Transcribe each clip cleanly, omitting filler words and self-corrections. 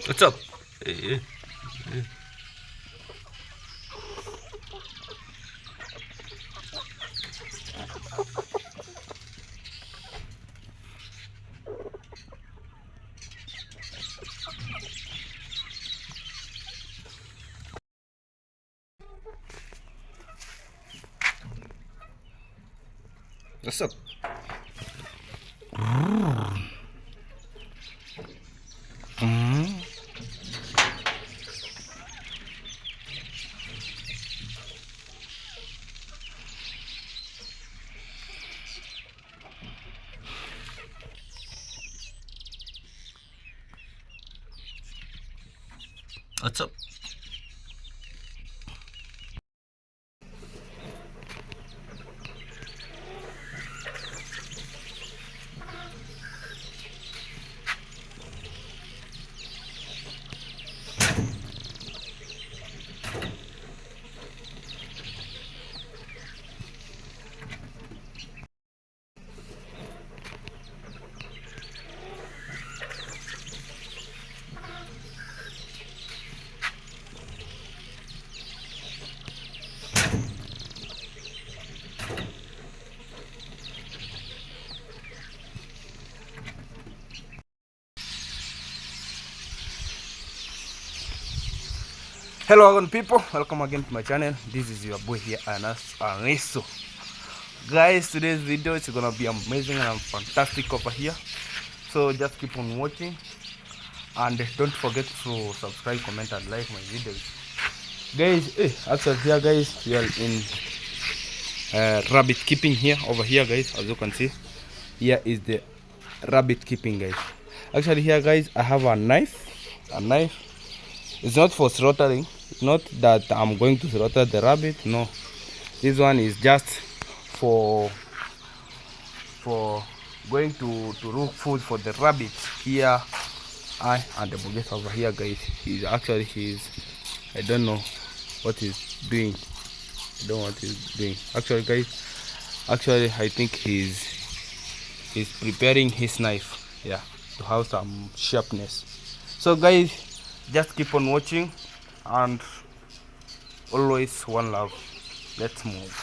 What's up? Eh, eh. What's up? Mm. What's up? Hello again people, welcome again to my channel. This is your boy here, Aniso. Guys, today's video is gonna be amazing and fantastic over here. So just keep on watching and don't forget to subscribe, comment and like my videos. Guys, actually here guys, we are in rabbit keeping here over here guys. As you can see, here is the rabbit keeping guys. Actually here guys, I have a knife. It's not for slaughtering. It's not that I'm going to slaughter the rabbit. No, this one is just for going to look food for the rabbit. Here and the bogus over here guys, he's I don't know what he's doing. I don't know what he's doing actually guys. Actually I think he's preparing his knife, yeah, to have some sharpness. So guys, just keep on watching and always one love. Let's move.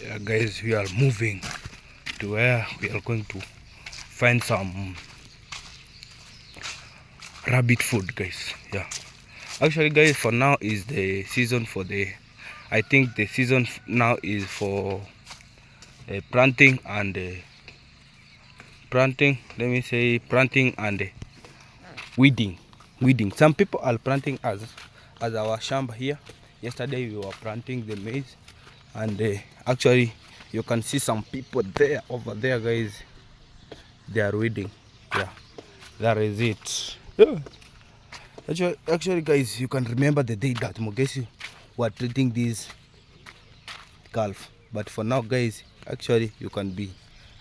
Yeah guys, we are moving to where we are going to find some rabbit food guys. Yeah, actually guys, for now is the season for the, I think the season now is for planting and let me say planting and weeding. Some people are planting as our shamba here. Yesterday we were planting the maize and actually you can see some people there over there guys, they are weeding. Yeah, that is it. Yeah. Actually guys, you can remember the day that Mogesi were treating this calf, but for now guys, actually you can be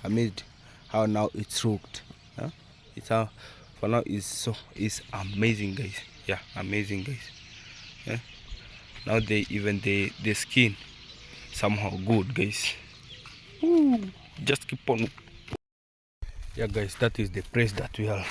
amazed how now it's looked. Huh? It's how for now it's amazing guys. Yeah, amazing guys. Yeah. Now even the skin somehow good guys. Ooh, just keep on. Yeah guys, that is the place that we are.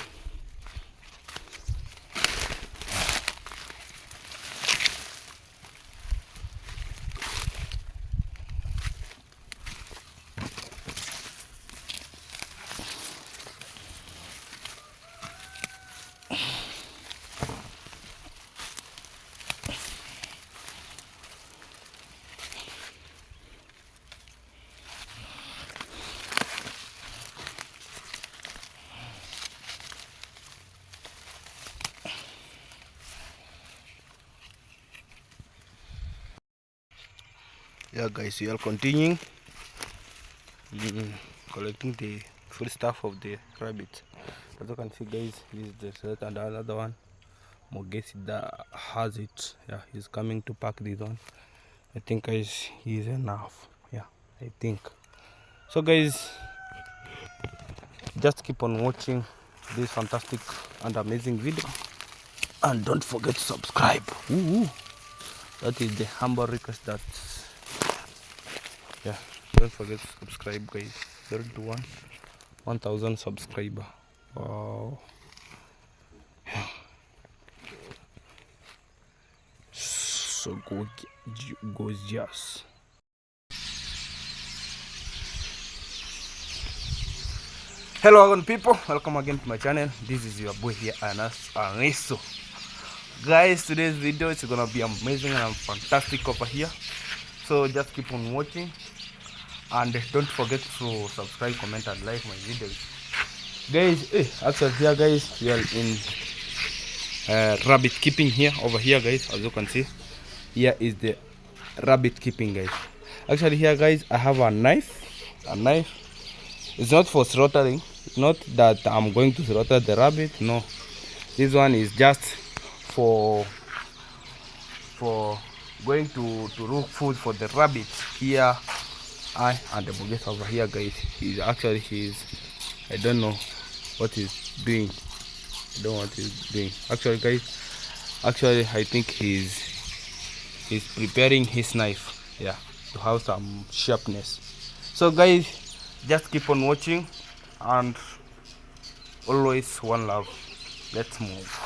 Yeah guys, we are continuing collecting the food stuff of the rabbit. As you can see guys, this is the set and another one Mogesi that has it. Yeah, he's coming to pack this one. I think guys, he's enough. Yeah, I think so guys, just keep on watching this fantastic and amazing video, and don't forget to subscribe. Ooh, that is the humble request. That, yeah, don't forget to subscribe, guys. 1,000 subscriber. Wow, so gorgeous. Hello again, people, welcome again to my channel. This is your boy here, Anas Aniso. Guys, today's video is gonna be amazing and fantastic over here, so just keep on watching and don't forget to subscribe, comment and like my videos, guys. Actually here, guys, we are in rabbit keeping here. Over here, guys, as you can see, here is the rabbit keeping, guys. Actually here, guys, I have a knife. It's not for slaughtering. It's not that I'm going to slaughter the rabbit. No, this one is just for going to look food for the rabbit. Here and the bucket over here, guys. He's I don't know what he's doing. I don't know what he's doing. Actually, guys, I think he's preparing his knife, yeah, to have some sharpness. So, guys, just keep on watching and always one love. Let's move.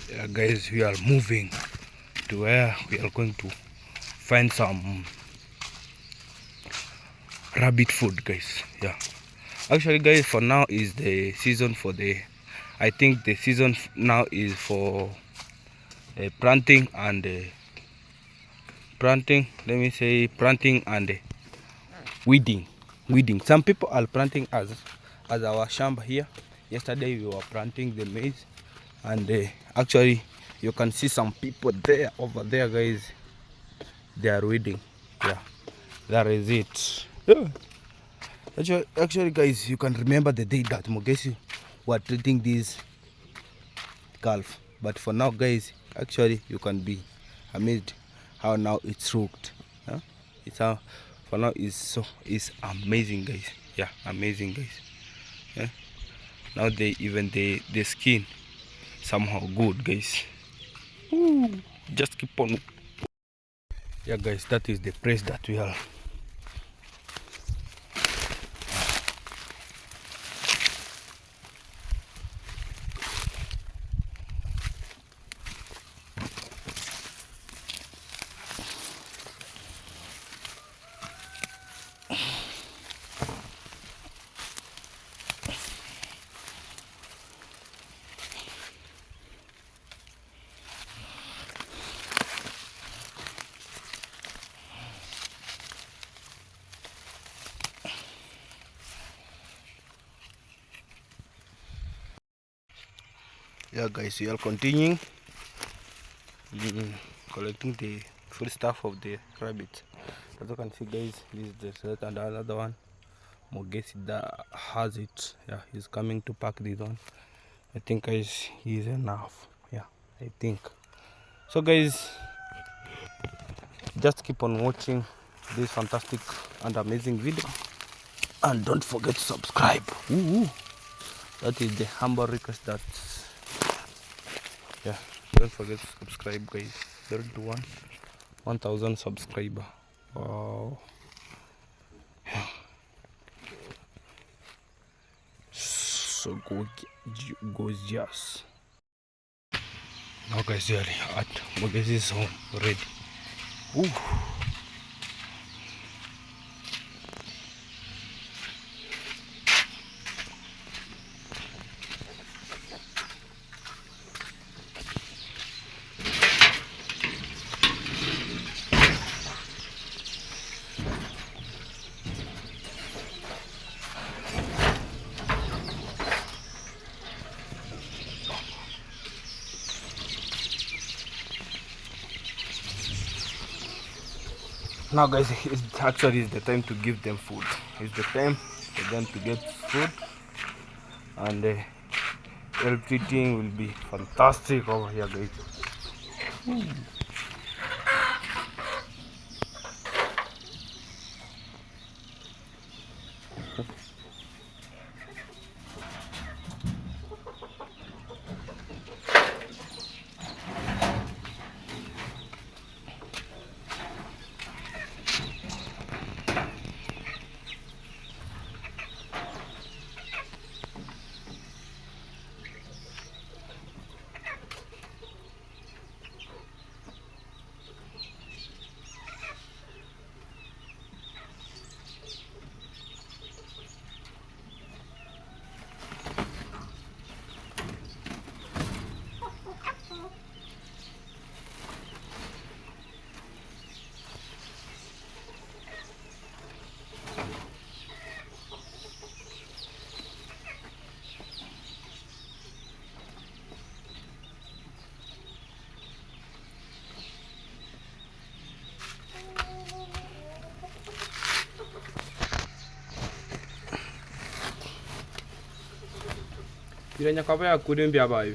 Yeah, guys, we are moving to where we are going to find some rabbit food, guys. Yeah, actually, guys, for now is the season for the, I think the season now is for planting and planting and weeding. Some people are planting as our shamba here. Yesterday we were planting the maize, and actually you can see some people there, over there, guys. They are weeding. Yeah, that is it. Yeah. Actually, guys, you can remember the day that Mogesi were treating this calf, but for now, guys, actually you can be amazed how now it's looked. Huh? It's how for now it's amazing, guys. Yeah, amazing, guys. Yeah. Now even the skin somehow good, guys. Ooh, just keep on. Yeah, guys, that is the place that we are. Yeah, guys, we are continuing collecting the food stuff of the rabbit. As you can see, guys, this is the set, and another one Mogesi that has it. Yeah, he's coming to pack this one. I think, guys, he's enough. Yeah, I think so, guys. Just keep on watching this fantastic and amazing video, and don't forget to subscribe. Ooh, that is the humble request. That, yeah, don't forget to subscribe, guys. 1,000 subscriber. Wow, so gorgeous. Now, guys, we are at Mogesi's home already. Ooh. Now guys, it's the time to give them food. It's the time for them to get food, and everything will be fantastic over here guys. Iranya kapa ya kudin biya bayo.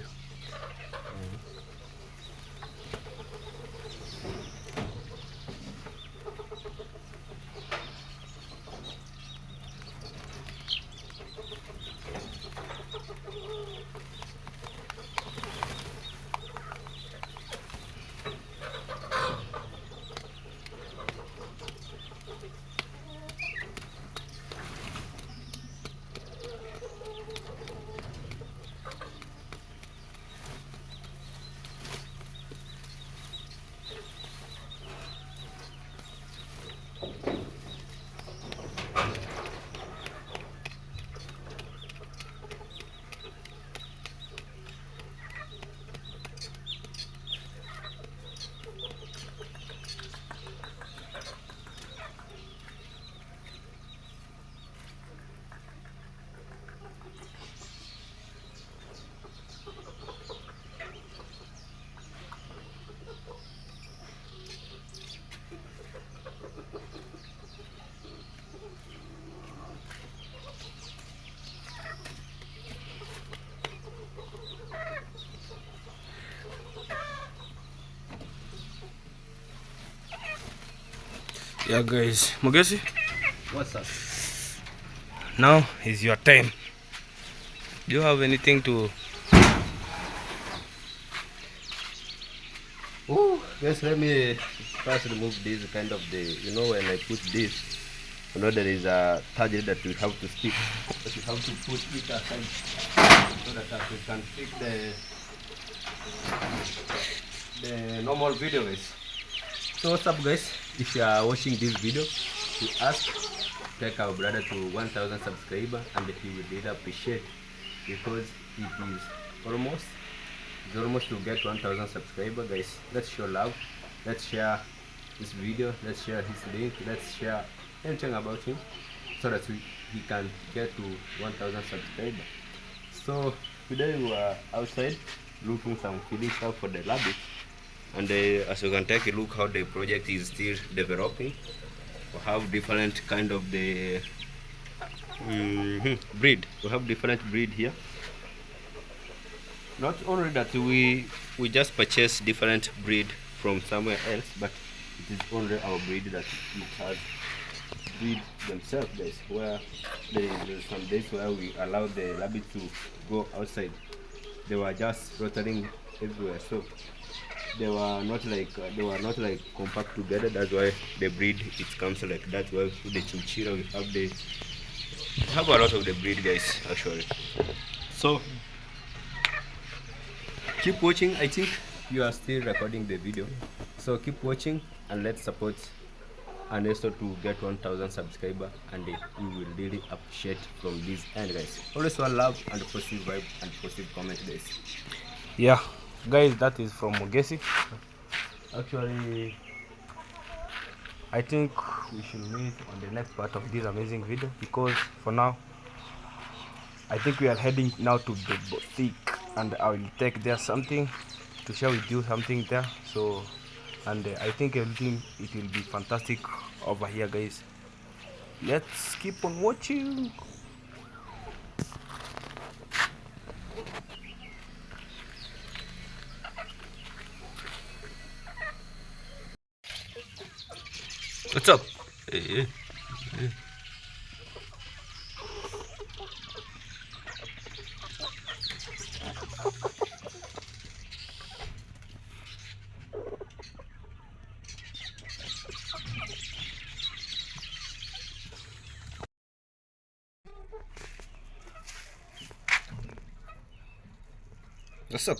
Yeah guys, Mugesi, What's up? now is your time. Do you have anything to... Yes, let me first remove this kind of when I put this, there is a target that we have to stick, but you have to put it aside so that we can stick the normal video guys. So what's up guys, if you are watching this video, we ask take our brother to 1000 subscribers, and he will really appreciate, because it's almost to get 1000 subscribers guys. Let's show love, let's share this video, let's share his link, let's share anything about him so that he can get to 1000 subscribers. So today we are outside looking some feeding stuff for the rabbit, and as you can take a look how the project is still developing. We have different kind of the breed. We have different breed here. Not only that we just purchase different breed from somewhere else, but it is only our breed that it has breed themselves guys, where there is some days where we allow the rabbit to go outside. They were just rotating everywhere, so they were not like compact together. That's why the breed it comes like that. Why the chinchilla we have a lot of the breed guys actually. So keep watching. I think you are still recording the video, so keep watching and let's support Ernesto to get 1000 subscribers, and we will really appreciate from this end guys. Always one love and positive vibe and positive comment guys. Yeah guys, that is from Mugesi. Actually, I think we should meet on the next part of this amazing video, because for now I think we are heading now to the boutique, and I will take there something to share with you, something there. So, and I think everything it will be fantastic over here, guys. Let's keep on watching. What's up? Eh, eh. What's up?